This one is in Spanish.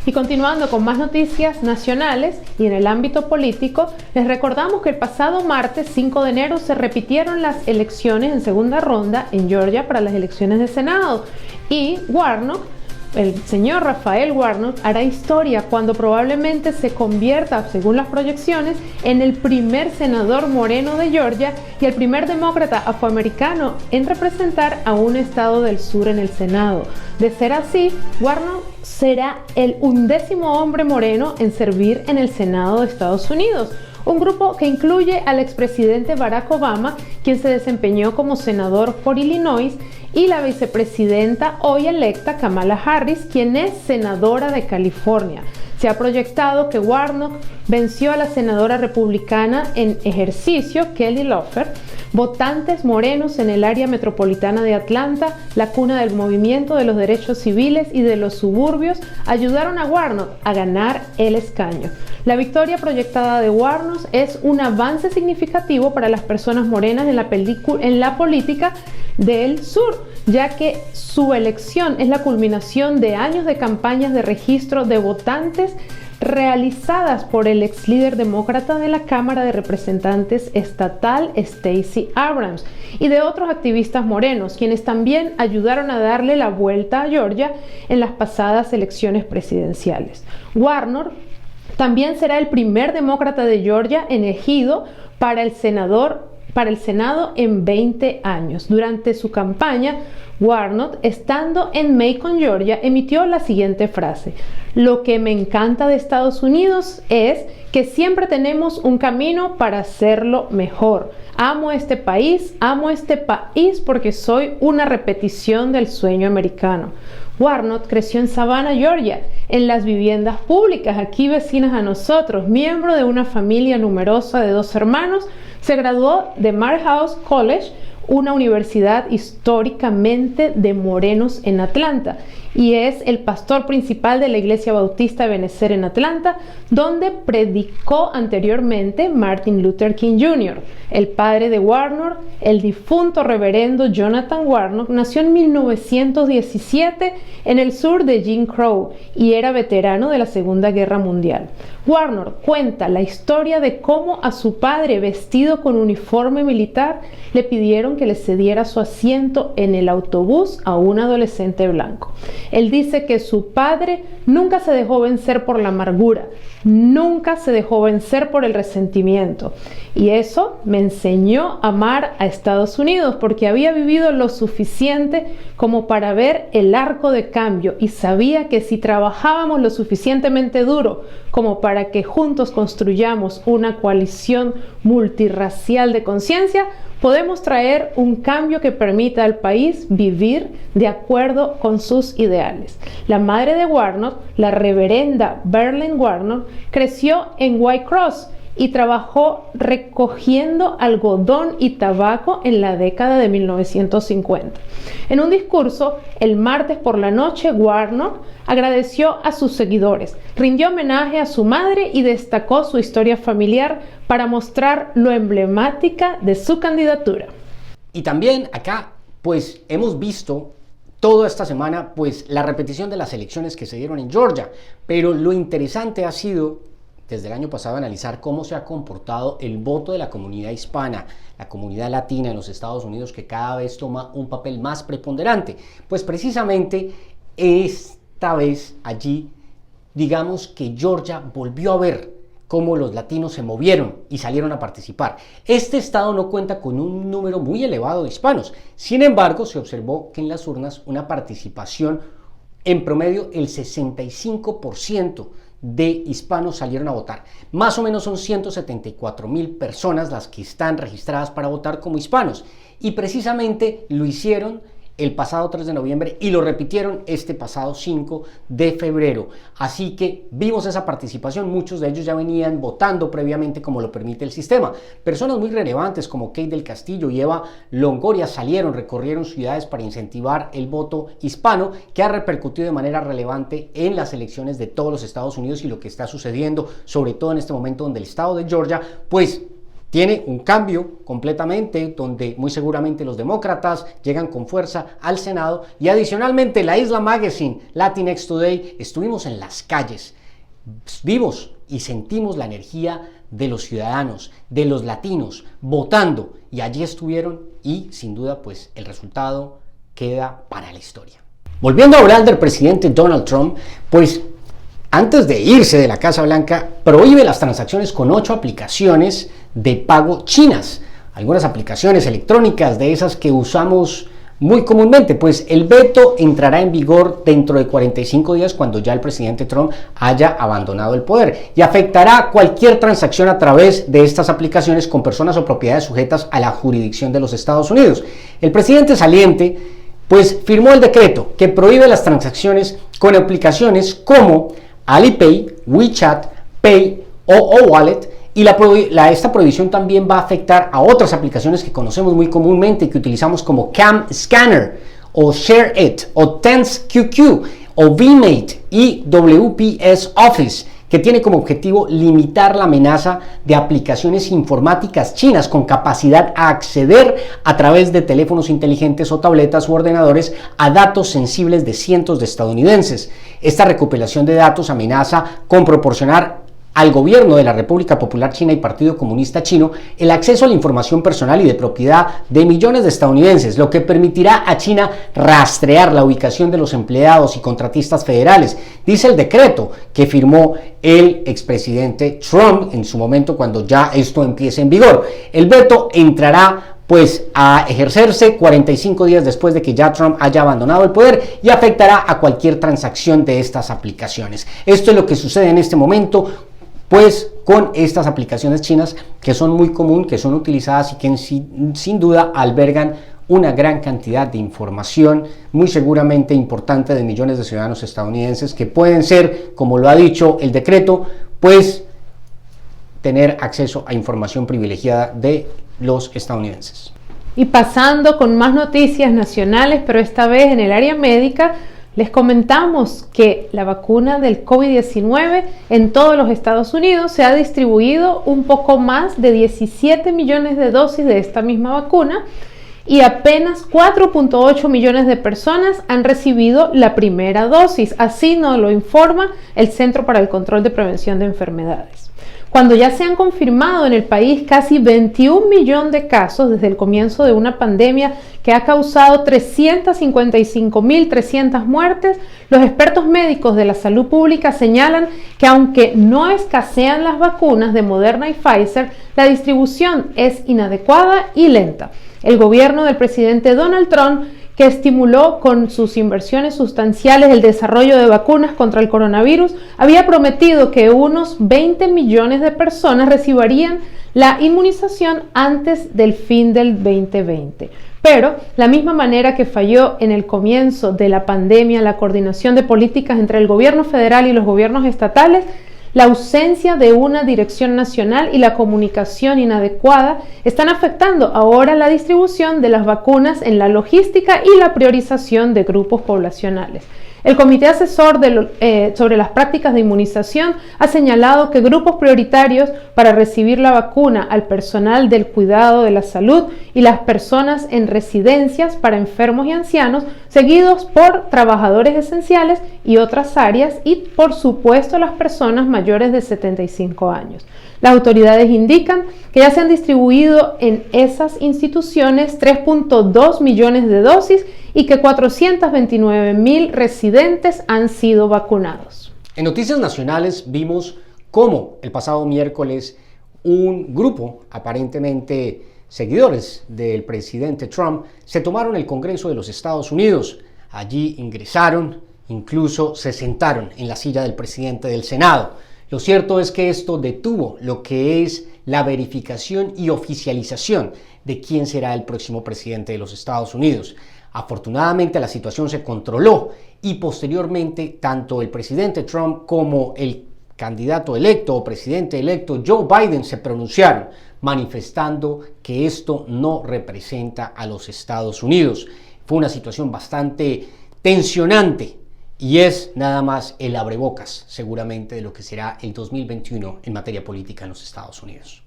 Y continuando con más noticias nacionales y en el ámbito político, les recordamos que el pasado martes 5 de enero se repitieron las elecciones en segunda ronda en Georgia para las elecciones de Senado y Warnock, el señor Raphael Warnock, hará historia cuando probablemente se convierta, según las proyecciones, en el primer senador moreno de Georgia y el primer demócrata afroamericano en representar a un estado del sur en el Senado. De ser así, Warnock será el 11º hombre moreno en servir en el Senado de Estados Unidos, un grupo que incluye al expresidente Barack Obama, quien se desempeñó como senador por Illinois, y la vicepresidenta hoy electa Kamala Harris, quien es senadora de California. Se ha proyectado que Warnock venció a la senadora republicana en ejercicio, Kelly Loeffler. Votantes morenos en el área metropolitana de Atlanta, la cuna del movimiento de los derechos civiles y de los suburbios, ayudaron a Warnock a ganar el escaño. La victoria proyectada de Warnock es un avance significativo para las personas morenas en la política del sur, ya que su elección es la culminación de años de campañas de registro de votantes realizadas por el ex líder demócrata de la Cámara de Representantes estatal Stacey Abrams y de otros activistas morenos, quienes también ayudaron a darle la vuelta a Georgia en las pasadas elecciones presidenciales. Warnock también será el primer demócrata de Georgia elegido para el Senado en 20 años. Durante su campaña, Warnock, estando en Macon, Georgia, emitió la siguiente frase: "Lo que me encanta de Estados Unidos es que siempre tenemos un camino para hacerlo mejor. Amo este país porque soy una repetición del sueño americano". Warnock creció en Savannah, Georgia, en las viviendas públicas, aquí vecinas a nosotros. Miembro de una familia numerosa de 2 hermanos, se graduó de Morehouse College, una universidad históricamente de morenos en Atlanta, y es el pastor principal de la Iglesia Bautista de Benecer en Atlanta, donde predicó anteriormente Martin Luther King Jr. El padre de Warnock, el difunto reverendo Jonathan Warnock, nació en 1917 en el sur de Jim Crow y era veterano de la Segunda Guerra Mundial. Warnock cuenta la historia de cómo a su padre, vestido con uniforme militar, le pidieron que le cediera su asiento en el autobús a un adolescente blanco. Él dice que su padre nunca se dejó vencer por la amargura, nunca se dejó vencer por el resentimiento. Y eso me enseñó a amar a Estados Unidos porque había vivido lo suficiente como para ver el arco de cambio y sabía que si trabajábamos lo suficientemente duro como para que juntos construyamos una coalición multirracial de conciencia, podemos traer un cambio que permita al país vivir de acuerdo con sus ideales. La madre de Warnock, la reverenda Berlin Warnock, creció en White Cross y trabajó recogiendo algodón y tabaco en la década de 1950. En un discurso el martes por la noche, Warnock agradeció a sus seguidores, rindió homenaje a su madre y destacó su historia familiar para mostrar lo emblemática de su candidatura. Y también acá, pues hemos visto toda esta semana, pues la repetición de las elecciones que se dieron en Georgia, pero lo interesante ha sido desde el año pasado analizar cómo se ha comportado el voto de la comunidad hispana, la comunidad latina en los Estados Unidos, que cada vez toma un papel más preponderante. Pues precisamente esta vez allí, digamos que Georgia volvió a ver cómo los latinos se movieron y salieron a participar. Este estado no cuenta con un número muy elevado de hispanos. Sin embargo, se observó que en las urnas una participación en promedio el 65% de hispanos salieron a votar. Más o menos son 174,000 personas las que están registradas para votar como hispanos y precisamente lo hicieron el pasado 3 de noviembre y lo repitieron este pasado 5 de febrero. Así que vimos esa participación, muchos de ellos ya venían votando previamente como lo permite el sistema. Personas muy relevantes como Kate del Castillo y Eva Longoria recorrieron ciudades para incentivar el voto hispano, que ha repercutido de manera relevante en las elecciones de todos los Estados Unidos y lo que está sucediendo, sobre todo en este momento donde el estado de Georgia, pues tiene un cambio completamente donde muy seguramente los demócratas llegan con fuerza al Senado y adicionalmente la Isla Magazine, Latinx Today, estuvimos en las calles vivos y sentimos la energía de los ciudadanos, de los latinos, votando y allí estuvieron y sin duda pues el resultado queda para la historia. Volviendo a hablar del presidente Donald Trump, pues antes de irse de la Casa Blanca, prohíbe las transacciones con 8 aplicaciones de pago chinas. Algunas aplicaciones electrónicas de esas que usamos muy comúnmente, pues el veto entrará en vigor dentro de 45 días cuando ya el presidente Trump haya abandonado el poder y afectará cualquier transacción a través de estas aplicaciones con personas o propiedades sujetas a la jurisdicción de los Estados Unidos. El presidente saliente pues firmó el decreto que prohíbe las transacciones con aplicaciones como Alipay, WeChat, Pay o Wallet y esta prohibición también va a afectar a otras aplicaciones que conocemos muy comúnmente y que utilizamos como Cam Scanner o ShareIt o TenseQQ o VMate y WPS Office, que tiene como objetivo limitar la amenaza de aplicaciones informáticas chinas con capacidad a acceder a través de teléfonos inteligentes o tabletas u ordenadores a datos sensibles de cientos de estadounidenses. Esta recopilación de datos amenaza con proporcionar al gobierno de la República Popular China y Partido Comunista Chino el acceso a la información personal y de propiedad de millones de estadounidenses, lo que permitirá a China rastrear la ubicación de los empleados y contratistas federales, dice el decreto que firmó el expresidente Trump en su momento cuando ya esto empiece en vigor. El veto entrará pues a ejercerse 45 días después de que ya Trump haya abandonado el poder y afectará a cualquier transacción de estas aplicaciones. Esto es lo que sucede en este momento pues con estas aplicaciones chinas que son muy comunes, que son utilizadas y que sin duda albergan una gran cantidad de información muy seguramente importante de millones de ciudadanos estadounidenses que pueden ser, como lo ha dicho el decreto, pues tener acceso a información privilegiada de los estadounidenses. Y pasando con más noticias nacionales, pero esta vez en el área médica, les comentamos que la vacuna del COVID-19 en todos los Estados Unidos se ha distribuido un poco más de 17 millones de dosis de esta misma vacuna y apenas 4.8 millones de personas han recibido la primera dosis. Así nos lo informa el Centro para el Control de Prevención de Enfermedades. Cuando ya se han confirmado en el país casi 21 millones de casos desde el comienzo de una pandemia que ha causado 355.300 muertes, los expertos médicos de la salud pública señalan que aunque no escasean las vacunas de Moderna y Pfizer, la distribución es inadecuada y lenta. El gobierno del presidente Donald Trump, que estimuló con sus inversiones sustanciales el desarrollo de vacunas contra el coronavirus, había prometido que unos 20 millones de personas recibirían la inmunización antes del fin del 2020. Pero, la misma manera que falló en el comienzo de la pandemia la coordinación de políticas entre el gobierno federal y los gobiernos estatales, la ausencia de una dirección nacional y la comunicación inadecuada están afectando ahora la distribución de las vacunas en la logística y la priorización de grupos poblacionales. El Comité Asesor sobre las prácticas de inmunización ha señalado que grupos prioritarios para recibir la vacuna al personal del cuidado de la salud y las personas en residencias para enfermos y ancianos, seguidos por trabajadores esenciales y otras áreas y, por supuesto, las personas mayores de 75 años. Las autoridades indican que ya se han distribuido en esas instituciones 3.2 millones de dosis y que 429.000 residentes han sido vacunados. En noticias nacionales vimos cómo el pasado miércoles un grupo, aparentemente seguidores del presidente Trump, se tomaron el Congreso de los Estados Unidos. Allí ingresaron, incluso se sentaron en la silla del presidente del Senado. Lo cierto es que esto detuvo lo que es la verificación y oficialización de quién será el próximo presidente de los Estados Unidos. Afortunadamente la situación se controló y posteriormente tanto el presidente Trump como el candidato electo o presidente electo Joe Biden se pronunciaron manifestando que esto no representa a los Estados Unidos. Fue una situación bastante tensionante y es nada más el abrebocas seguramente de lo que será el 2021 en materia política en los Estados Unidos.